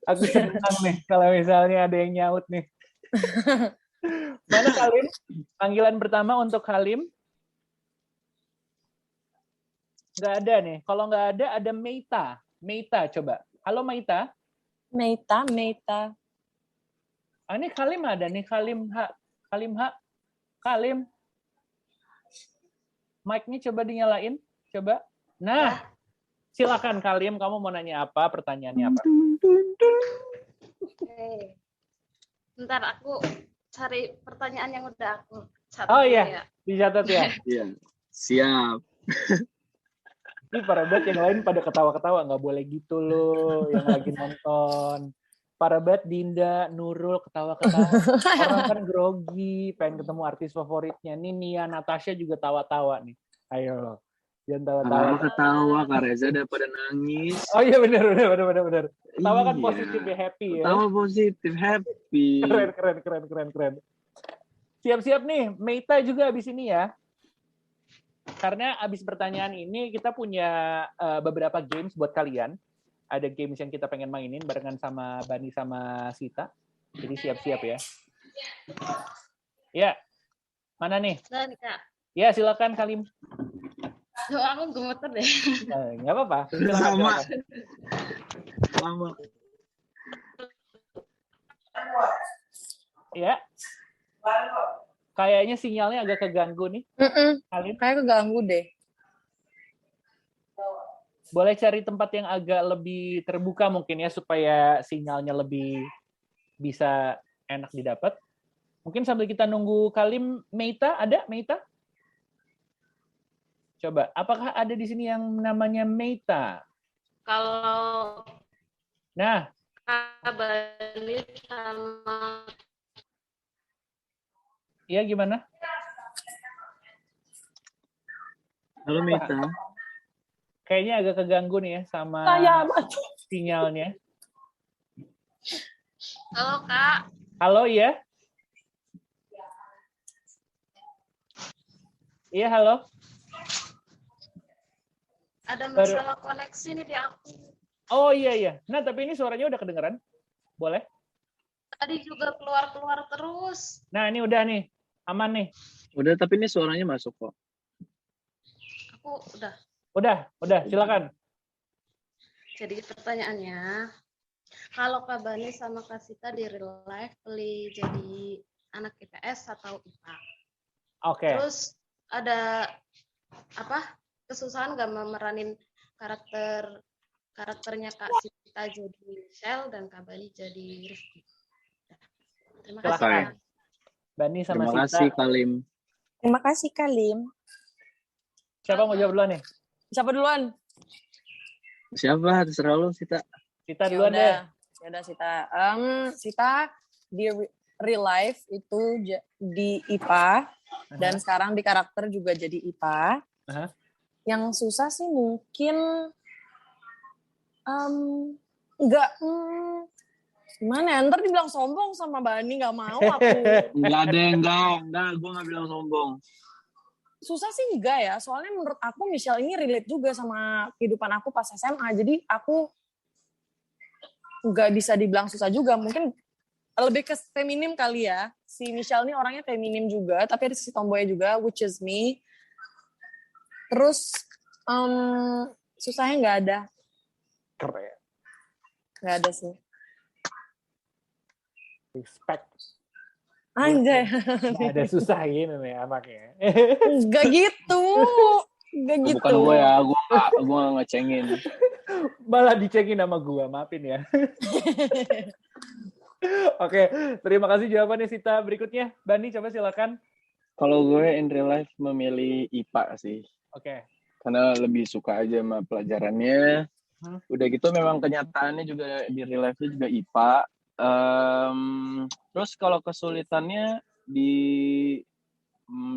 Speaker 1: Aku senang nih kalau misalnya ada yang nyaut nih. Mana Kalim? Panggilan pertama untuk Halim. Nggak ada nih. Kalau nggak ada Meita. Meita coba. Halo Meita.
Speaker 2: Meita.
Speaker 1: Ini Kalim ada nih. Kalim. Mic-nya coba dinyalain. Coba. Nah. Silakan Kalim. Kamu mau nanya apa? Pertanyaannya apa?
Speaker 4: Bentar aku cari pertanyaan yang udah aku catat.
Speaker 1: Oh iya. Dicatat ya?
Speaker 3: Iya. Siap.
Speaker 1: Ini para banget yang lain pada ketawa-ketawa. Nggak boleh gitu loh yang lagi nonton. Para banget Dinda, Nurul ketawa-ketawa. Orang kan grogi, pengen ketemu artis favoritnya. Nih Nia, Natasha juga tawa-tawa nih. Ayo, jangan tawa-tawa.
Speaker 3: Ketawa, Kak Reza daripada nangis.
Speaker 1: Oh iya benar. Tawa kan positif ya, happy ya.
Speaker 3: Tawa positif, happy.
Speaker 1: Keren. Siap-siap nih, Meita juga abis ini ya. Karena abis pertanyaan ini kita punya beberapa games buat kalian. ada games yang kita pengen mainin barengan sama Bani sama Sita. Jadi siap-siap ya. Ya, mana nih?
Speaker 4: Dan Kak.
Speaker 1: Ya, silakan Kalim.
Speaker 4: Duh, aku gemeter deh.
Speaker 1: Nggak apa-apa.
Speaker 3: Sama. Sama.
Speaker 1: Ya. Kayaknya sinyalnya agak keganggu nih. Kalim.
Speaker 2: Kayak keganggu deh.
Speaker 1: Boleh cari tempat yang agak lebih terbuka mungkin ya supaya sinyalnya lebih bisa enak didapat. Mungkin sambil kita nunggu Kalim, Meita ada? Meita? Coba, apakah ada di sini yang namanya Meita?
Speaker 4: Kalau
Speaker 1: Nah,
Speaker 4: Bali sama
Speaker 1: iya gimana?
Speaker 3: Halo Mita.
Speaker 1: Kayaknya agak keganggu nih ya sama sinyalnya.
Speaker 4: halo Kak,
Speaker 1: Halo ya? Iya, halo.
Speaker 4: ada masalah koneksi nih di aku.
Speaker 1: Oh iya. Nah, tapi ini suaranya udah kedengeran. Boleh?
Speaker 4: Tadi juga keluar-keluar terus.
Speaker 1: Nah, ini udah nih. Aman nih.
Speaker 3: Udah, tapi ini suaranya masuk kok.
Speaker 4: Aku udah.
Speaker 1: Udah, silakan.
Speaker 4: Jadi pertanyaannya, kalau Kak Bani sama Kak Sita di real life pilih jadi anak IPS atau IPA?
Speaker 1: Oke.
Speaker 4: Terus ada kesusahan nggak memeranin karakternya Kak Sita jadi Michelle dan Kak Bani jadi Rifki? Terima kasih.
Speaker 1: Silakan.
Speaker 4: Kak.
Speaker 1: Bani sama
Speaker 3: Terima
Speaker 1: Sita.
Speaker 3: kasih Kalim.
Speaker 2: Terima kasih, Kalim.
Speaker 1: Siapa mau jawab duluan nih?
Speaker 2: Siapa duluan?
Speaker 3: Siapa? Terserah lo, Sita.
Speaker 1: Sita duluan deh.
Speaker 2: Yaudah, Sita. Sita di real life itu di IPA. Dan sekarang di karakter juga jadi IPA. Yang susah sih mungkin gimana ya? Ntar dibilang sombong sama Bani, gak mau aku.
Speaker 3: Enggak. Gue gak bilang sombong.
Speaker 2: Susah sih enggak ya, soalnya menurut aku Michelle ini relate juga sama kehidupan aku pas SMA. Jadi aku nggak bisa dibilang susah juga. Mungkin lebih ke feminim kali ya. Si Michelle ini orangnya feminim juga, tapi ada sisi tomboy juga, which is me. Terus susahnya nggak ada.
Speaker 1: Keren.
Speaker 2: Nggak ada sih.
Speaker 1: Respect.
Speaker 2: Anjay.
Speaker 1: Nggak ada susah gini nih anaknya.
Speaker 2: Nggak gitu.
Speaker 3: Bukan gue ya, gue gak ngecengin.
Speaker 1: Malah dicengin sama gue, maafin ya. Oke, terima kasih jawabannya Sita. Berikutnya, Bani coba silakan.
Speaker 3: Kalau gue in real life memilih IPA sih.
Speaker 1: Oke.
Speaker 3: Karena lebih suka aja sama pelajarannya. Udah gitu memang kenyataannya juga di real life-nya juga IPA. Terus kalau kesulitannya di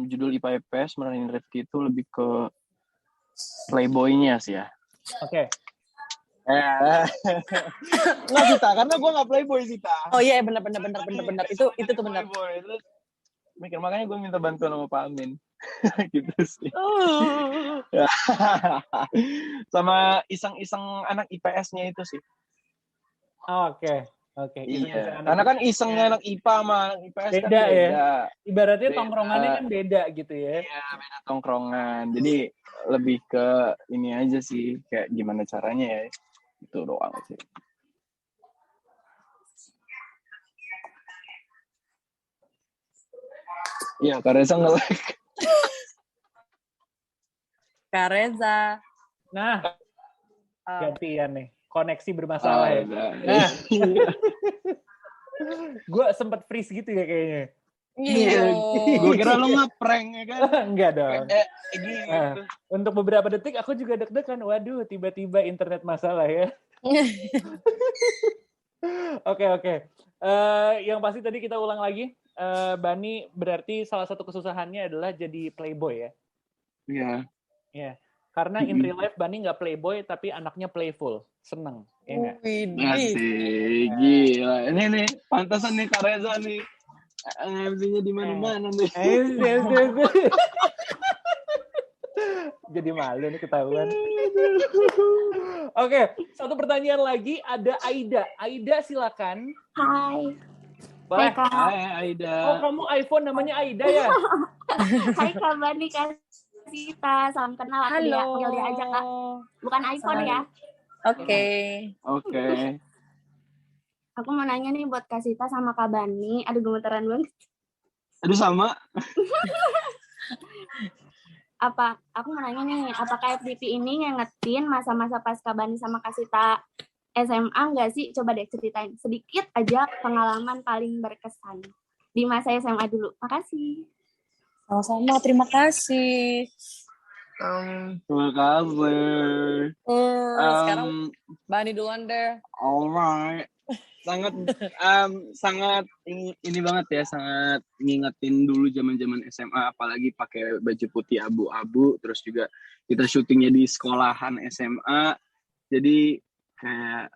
Speaker 3: judul IPA IPS meranin Rifki itu lebih ke playboy-nya sih ya.
Speaker 1: Oke.
Speaker 3: Nggak Sita, karena gue nggak playboy Sita.
Speaker 2: Oh iya, benar. Itu tuh benar.
Speaker 3: Terus makanya gue minta bantuan sama Pak Amin. Gitu sih. Sama iseng-iseng anak IPS-nya itu sih.
Speaker 1: Oke.
Speaker 3: Iya. Karena kan isengnya anak IPA sama anak IPS
Speaker 1: beda,
Speaker 3: kan beda.
Speaker 1: Ya. Ibaratnya tongkrongannya kan beda gitu ya.
Speaker 3: Iya, beda tongkrongan. Jadi lebih ke ini aja sih, kayak gimana caranya ya. Itu doang sih. Iya, Kak Reza nge-like.
Speaker 2: Kak Reza.
Speaker 1: Nah, gantian nih. Koneksi bermasalah ya.
Speaker 3: Nah.
Speaker 1: Gue sempat freeze gitu ya kayaknya.
Speaker 2: Iya.
Speaker 3: Gue kira lo nge-prank ya kan?
Speaker 1: Enggak dong.
Speaker 3: Gitu.
Speaker 1: Untuk beberapa detik aku juga deg-degan. Waduh, tiba-tiba internet masalah ya. Oke. Yang pasti tadi kita ulang lagi. Bani berarti salah satu kesusahannya adalah jadi playboy ya?
Speaker 3: Iya.
Speaker 1: Iya. Karena in real life Bani nggak playboy, tapi anaknya playful. Seneng. Ya nggak?
Speaker 3: Asik. Gila. Ini nih, pantasan nih Kak Reza nih. MC-nya di mana-mana nih.
Speaker 1: Jadi malu nih ketahuan. Oke, satu pertanyaan lagi. Ada Aida. Aida silakan.
Speaker 5: Hai.
Speaker 1: Boleh?
Speaker 5: Hai Kak.
Speaker 3: Hai Aida.
Speaker 1: Oh, kamu iPhone namanya Aida ya?
Speaker 5: Hai Kak Bani Kasita. Salam kenal. Aku dia panggil dia aja Kak. Bukan iPhone ya.
Speaker 2: Oke.
Speaker 5: Aku mau nanya nih buat Kasita sama Kak Bani. Aduh gemeteran banget.
Speaker 3: Aduh sama.
Speaker 5: Aku mau nanya nih, apakah FTV ini ngingetin masa-masa pas Kak Bani sama Kasita SMA nggak sih? Coba deh ceritain sedikit aja pengalaman paling berkesan di masa SMA dulu. Makasih.
Speaker 2: Sama-sama, terima kasih.
Speaker 3: Apa kabar?
Speaker 2: Sekarang Bani duluan deh.
Speaker 3: Alright. Sangat ini banget ya, sangat ngingetin dulu zaman-zaman SMA, apalagi pakai baju putih abu-abu, terus juga kita syutingnya di sekolahan SMA, jadi kayak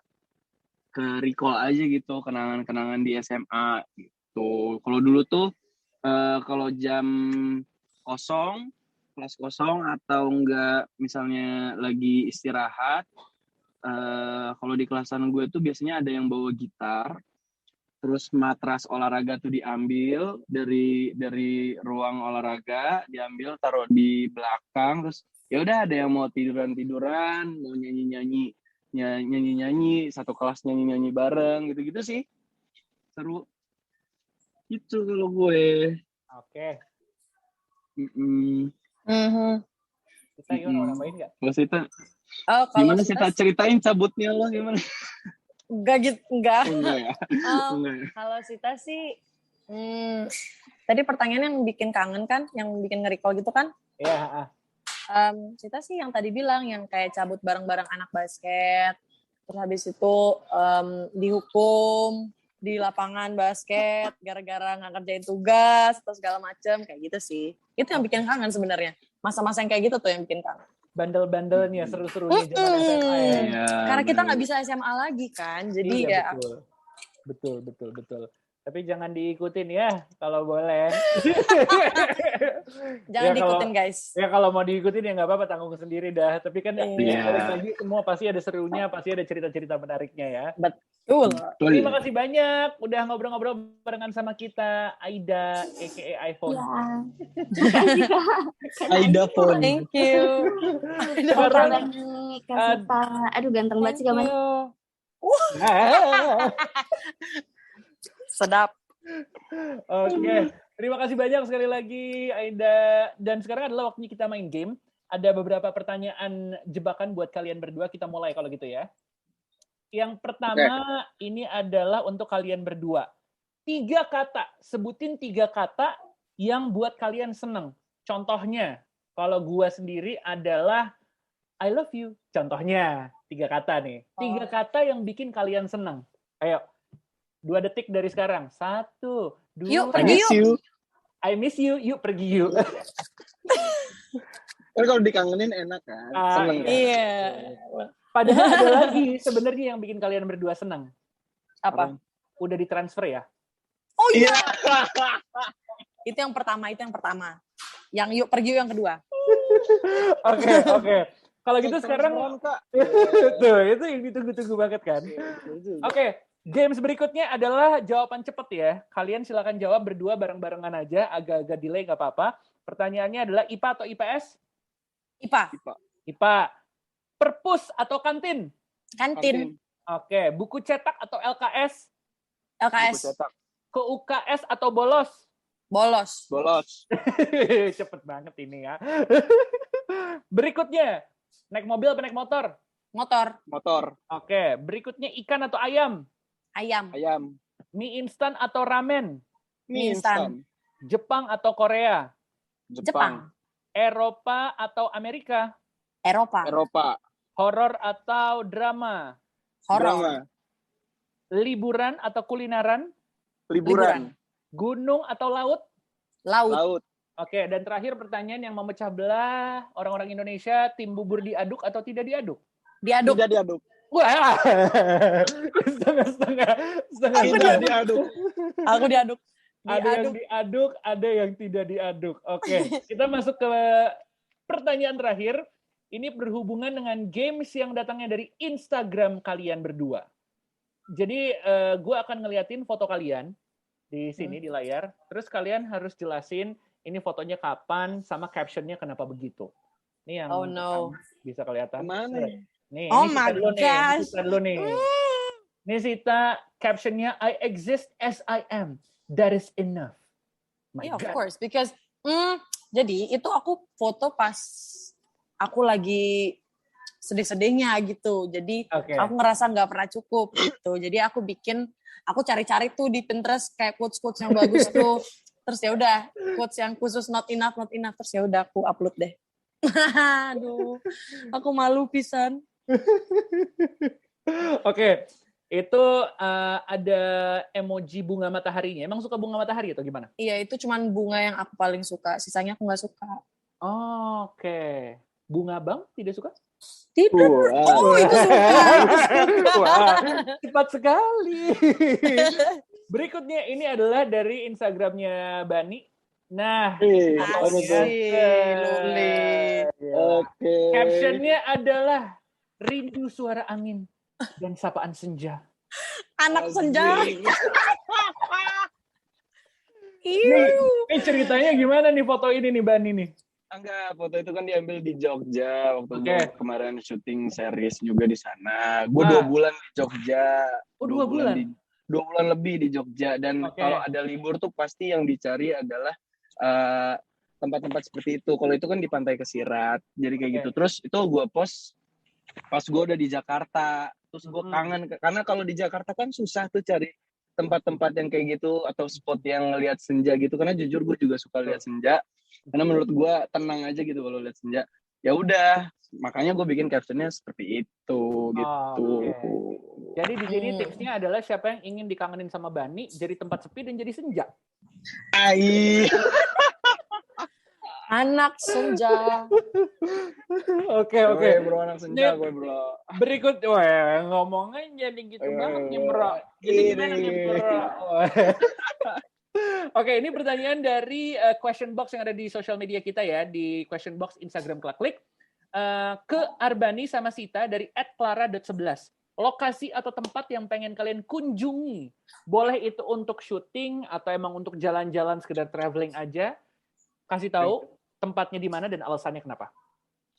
Speaker 3: ke recall aja gitu kenangan-kenangan di SMA gitu. Kalau dulu tuh kalau jam kosong, kelas kosong atau enggak misalnya lagi istirahat, kalau di kelasan gue tuh biasanya ada yang bawa gitar, terus matras olahraga tuh diambil dari ruang olahraga, diambil taruh di belakang, terus ya udah ada yang mau tiduran mau nyanyi satu kelas nyanyi bareng gitu sih, seru itu kalau gue.
Speaker 1: Oke. Kita gimana, mau nambahin nggak?
Speaker 3: Kalau Sita,
Speaker 2: Gimana
Speaker 3: gimana Sita ceritain cabutnya lo gimana?
Speaker 2: Enggak gitu, enggak.
Speaker 3: Enggak ya?
Speaker 2: Kalau Sita sih, tadi pertanyaan yang bikin kangen kan, yang bikin nge-recall gitu kan?
Speaker 1: Iya.
Speaker 2: Sita sih yang tadi bilang, yang kayak cabut bareng-bareng anak basket, terus habis itu dihukum di lapangan basket gara-gara nggak kerjain tugas atau segala macem kayak gitu sih. Itu yang bikin kangen sebenarnya. Masa-masa yang kayak gitu tuh yang bikin kangen.
Speaker 1: Bandel-bandelnya, seru-serunya zaman SMA ya.
Speaker 3: Iya,
Speaker 2: karena kita nggak bisa SMA lagi kan, jadi
Speaker 1: iya,
Speaker 2: ya
Speaker 1: betul. Tapi jangan diikutin ya, kalau boleh.
Speaker 2: jangan
Speaker 1: Ya,
Speaker 2: diikutin guys.
Speaker 1: Ya kalau mau diikutin ya nggak apa-apa, tanggung sendiri dah. Tapi kan
Speaker 2: Iya.
Speaker 1: balik lagi semua pasti ada serunya, pasti ada cerita-cerita menariknya ya.
Speaker 2: Betul.
Speaker 1: Terima kasih banyak udah ngobrol-ngobrol barengan sama kita, Aida, aka iPhone.
Speaker 5: Ya. Makasih Kak.
Speaker 3: Aida phone.
Speaker 2: Thank you.
Speaker 5: Kak Bani Kasita. Aduh ganteng banget sih Kak Bani.
Speaker 2: Sedap.
Speaker 1: Oke, terima kasih banyak sekali lagi Aida. Dan sekarang adalah waktunya kita main game. Ada beberapa pertanyaan jebakan buat kalian berdua. Kita mulai kalau gitu ya. Yang pertama ini adalah untuk kalian berdua. 3 kata, sebutin 3 kata yang buat kalian seneng. Contohnya, kalau gua sendiri adalah I love you. Contohnya, 3 kata nih. 3 kata yang bikin kalian seneng. Ayo. 2 detik dari sekarang. 1, 2.
Speaker 2: Yuk, pergi yuk.
Speaker 1: I miss you. Yuk, pergi yuk.
Speaker 3: Kan kalau dikangenin enak kan? Seneng kan?
Speaker 2: Iya.
Speaker 1: Padahal ada lagi sebenarnya yang bikin kalian berdua senang.
Speaker 2: Apa?
Speaker 1: Udah ditransfer ya?
Speaker 2: Oh iya. Itu yang pertama. Yang yuk pergi yuk yang kedua.
Speaker 1: Oke. Kalau gitu sekarang tuh, itu yang ditunggu-tunggu banget kan. Oke. Games berikutnya adalah jawaban cepat ya. Kalian silakan jawab berdua bareng-barengan aja, agak-agak delay nggak apa-apa. Pertanyaannya adalah IPA atau IPS? IPA. Perpus atau kantin?
Speaker 2: Kantin.
Speaker 1: Oke. Buku cetak atau LKS?
Speaker 2: LKS.
Speaker 1: Ke UKS atau bolos?
Speaker 2: Bolos.
Speaker 1: Cepet banget ini ya. Berikutnya, naik mobil atau naik motor?
Speaker 2: Motor.
Speaker 1: Oke. Berikutnya ikan atau ayam?
Speaker 2: Ayam.
Speaker 1: Mie instan atau ramen?
Speaker 2: Mie instan.
Speaker 1: Jepang atau Korea?
Speaker 2: Jepang.
Speaker 1: Eropa atau Amerika?
Speaker 2: Eropa.
Speaker 1: Horor atau drama?
Speaker 2: Horor.
Speaker 1: Liburan atau kulineran?
Speaker 2: Liburan.
Speaker 1: Gunung atau laut?
Speaker 2: Laut.
Speaker 1: Oke, dan terakhir pertanyaan yang memecah belah orang-orang Indonesia, tim bubur diaduk atau tidak diaduk?
Speaker 2: Diaduk.
Speaker 3: Tidak diaduk.
Speaker 1: Wah, setengah.
Speaker 2: Aku diaduk.
Speaker 1: Ada yang diaduk, ada yang tidak diaduk. Oke, kita masuk ke pertanyaan terakhir. Ini berhubungan dengan games yang datangnya dari Instagram kalian berdua. Jadi gue akan ngeliatin foto kalian di sini di layar. Terus kalian harus jelasin ini fotonya kapan sama captionnya kenapa begitu. Ini yang bisa kelihatan.
Speaker 3: Kemana?
Speaker 1: Nih,
Speaker 2: Oh
Speaker 1: ini
Speaker 2: my gosh.
Speaker 1: Sita dulu nih. Ini Sita captionnya I exist as I am. That is enough. My
Speaker 2: Yeah, of
Speaker 1: God.
Speaker 2: course. Because, jadi itu aku foto pas aku lagi sedih-sedihnya gitu. Jadi aku ngerasa nggak pernah cukup gitu. Jadi aku cari-cari tuh di Pinterest kayak quotes-quotes yang bagus tuh. Terus ya udah quotes yang khusus not enough. Terus ya udah aku upload deh. Aduh, aku malu pisan.
Speaker 1: Oke, itu ada emoji bunga mataharinya. Emang suka bunga matahari atau gimana?
Speaker 2: Iya, itu cuman bunga yang aku paling suka. Sisanya aku nggak suka.
Speaker 1: Oke. Bunga bang tidak suka?
Speaker 2: Tidak. Oh, itu suka.
Speaker 1: Wah, cepat sekali. Berikutnya ini adalah dari Instagramnya Bani. Nah,
Speaker 3: Oke.
Speaker 1: Captionnya adalah rindu suara angin dan sapaan senja.
Speaker 2: Anak senja.
Speaker 1: Ini ceritanya gimana nih foto ini nih Bani nih?
Speaker 3: Enggak, foto itu kan diambil di Jogja waktu gue kemarin syuting series juga di sana. Gue 2 bulan di Jogja.
Speaker 1: Oh, 2 bulan?
Speaker 3: 2 bulan lebih di Jogja. Dan kalau ada libur tuh pasti yang dicari adalah tempat-tempat seperti itu. Kalau itu kan di Pantai Kesirat, jadi kayak gitu. Terus itu gue post pas gue udah di Jakarta. Terus gue kangen, karena kalau di Jakarta kan susah tuh cari tempat-tempat yang kayak gitu atau spot yang ngelihat senja gitu. Karena jujur gue juga suka lihat senja. Karena menurut gue tenang aja gitu kalau lihat senja. Ya udah, makanya gue bikin captionnya seperti itu gitu.
Speaker 1: Jadi di sini tipsnya adalah siapa yang ingin dikangenin sama Bani jadi tempat sepi dan jadi senja.
Speaker 3: Ai.
Speaker 2: Anak senja.
Speaker 1: Oke.
Speaker 3: Bro, anak senja gue bro.
Speaker 1: Berikut, ngomongnya jadi gitu banget nih bro. Jadi gimana nih bro? Oke, ini pertanyaan dari question box yang ada di sosial media kita ya, di question box Instagram Klaklik. Ke Arbani sama Sita dari @clara.11. Lokasi atau tempat yang pengen kalian kunjungi. Boleh itu untuk syuting atau emang untuk jalan-jalan sekedar traveling aja. Kasih tahu tempatnya di mana dan alasannya kenapa.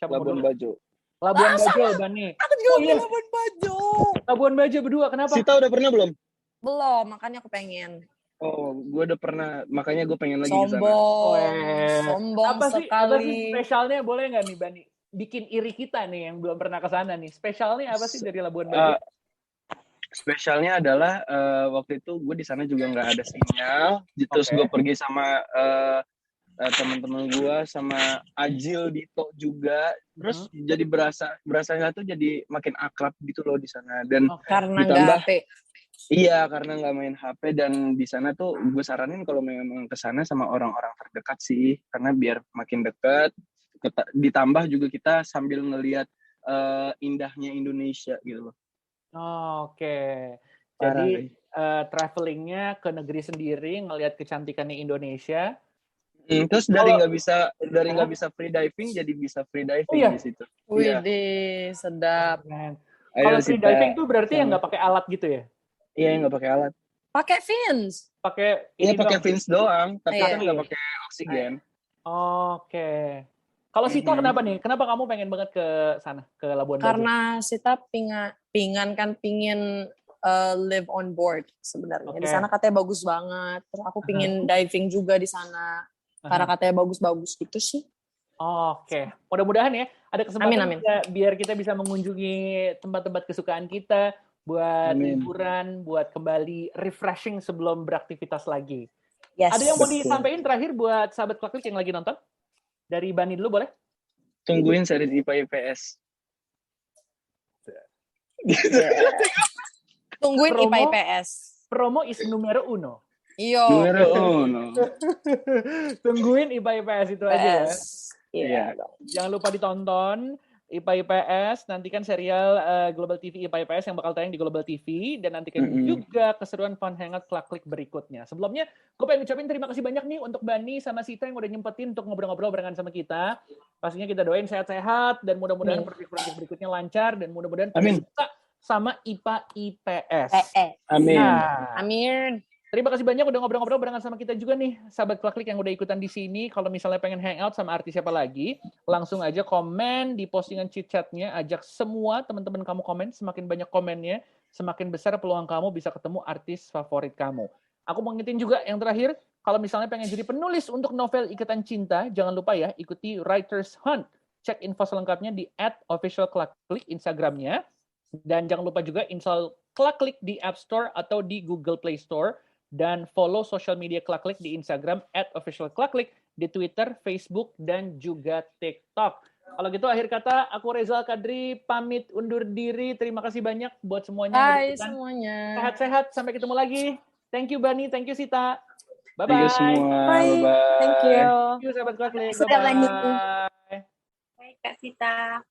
Speaker 3: Labuan Bajo.
Speaker 1: Labuan Bajo, Bani.
Speaker 2: Aku juga Labuan Bajo.
Speaker 1: Labuan Bajo berdua, kenapa?
Speaker 3: Sita udah pernah belum?
Speaker 2: Belum, makanya aku pengen.
Speaker 3: Oh, gue udah pernah, makanya gue pengen lagi ke sana.
Speaker 2: Sombong
Speaker 1: apa
Speaker 2: sekali.
Speaker 1: Apa sih spesialnya, boleh nggak nih Bani? Bikin iri kita nih yang belum pernah ke sana nih. Spesialnya apa sih dari Labuan Bajo?
Speaker 3: Spesialnya adalah waktu itu gue di sana juga nggak ada sinyal. Terus gue pergi sama teman-teman gue, sama Ajil Dito juga. Terus jadi berasanya tuh jadi makin akrab gitu loh di sana. Dan
Speaker 2: karena
Speaker 3: ditambah,
Speaker 2: nggak HP.
Speaker 3: Iya, karena nggak main HP. Dan di sana tuh gue saranin kalau memang ke sana sama orang-orang terdekat sih, karena biar makin dekat. Ditambah juga kita sambil ngelihat indahnya Indonesia gitu loh.
Speaker 1: Oke. Jadi travelingnya ke negeri sendiri, ngelihat kecantikannya Indonesia.
Speaker 3: Terus dari nggak bisa free diving jadi bisa free diving di situ.
Speaker 2: Wih, sedap.
Speaker 1: Kalau free diving tuh berarti yang nggak pakai alat gitu ya?
Speaker 3: Iya, nggak pakai alat.
Speaker 2: Pakai fins.
Speaker 3: Pakai fins doang, tapi kan nggak pakai oksigen.
Speaker 1: Oke. Kalau Sita kenapa nih? Kenapa kamu pengen banget ke sana, ke Labuan Bajo?
Speaker 2: Karena Sita pingin live on board sebenarnya. Di sana katanya bagus banget. Terus aku pingin diving juga di sana. Karena katanya bagus-bagus gitu sih.
Speaker 1: Oke. Mudah-mudahan ya ada kesempatan
Speaker 2: amin.
Speaker 1: Biar kita bisa mengunjungi tempat-tempat kesukaan kita buat liburan, buat kembali refreshing sebelum beraktivitas lagi.
Speaker 2: Yes.
Speaker 1: Ada yang mau disampaikan terakhir buat sahabat Klaklik yang lagi nonton? Dari Bani dulu boleh?
Speaker 3: Tungguin series IPA IPS.
Speaker 2: Tungguin IPA IPS.
Speaker 1: Promo is numero uno.
Speaker 2: Iyo.
Speaker 3: Numero uno.
Speaker 1: Tungguin IPA IPS itu aja ya.
Speaker 2: Iya.
Speaker 1: Jangan lupa ditonton IPA IPS, nantikan serial Global TV IPA IPS yang bakal tayang di Global TV, dan nantikan juga keseruan Fun Hangout Klaklik berikutnya. Sebelumnya, gue pengen ucapin terima kasih banyak nih untuk Bani sama Sita yang udah nyempetin untuk ngobrol-ngobrol barengan sama kita. Pastinya kita doain sehat-sehat dan mudah-mudahan proyek-proyek berikutnya lancar dan mudah-mudahan suka sama IPA IPS.
Speaker 3: Amin.
Speaker 1: Nah,
Speaker 2: Amin.
Speaker 1: terima kasih banyak udah ngobrol-ngobrol barengan sama kita juga nih, sahabat Klaklik yang udah ikutan di sini. Kalau misalnya pengen hangout sama artis siapa lagi, langsung aja komen di postingan chit-chatnya, ajak semua teman-teman kamu komen, semakin banyak komennya, semakin besar peluang kamu bisa ketemu artis favorit kamu. Aku mau ngingetin juga yang terakhir, kalau misalnya pengen jadi penulis untuk novel Ikatan Cinta, jangan lupa ya, ikuti Writers Hunt. Cek info selengkapnya di @officialklaklik Instagramnya. Dan jangan lupa juga install Klaklik di App Store atau di Google Play Store. Dan follow social media Klaklik di Instagram @officialklaklik, di Twitter, Facebook, dan juga TikTok. Kalau gitu akhir kata, aku Reza Kadri pamit undur diri. Terima kasih banyak buat semuanya.
Speaker 2: Hai semuanya.
Speaker 1: Sehat-sehat, sampai ketemu lagi. Thank you Bani, thank you Sita. Bye-bye.
Speaker 3: Thank you semua.
Speaker 2: Bye.
Speaker 3: Bye-bye.
Speaker 2: Thank you.
Speaker 1: Thank you sahabat Klaklik.
Speaker 5: Sudah, Bani.
Speaker 1: Bye-bye.
Speaker 5: Baik, Kak Sita.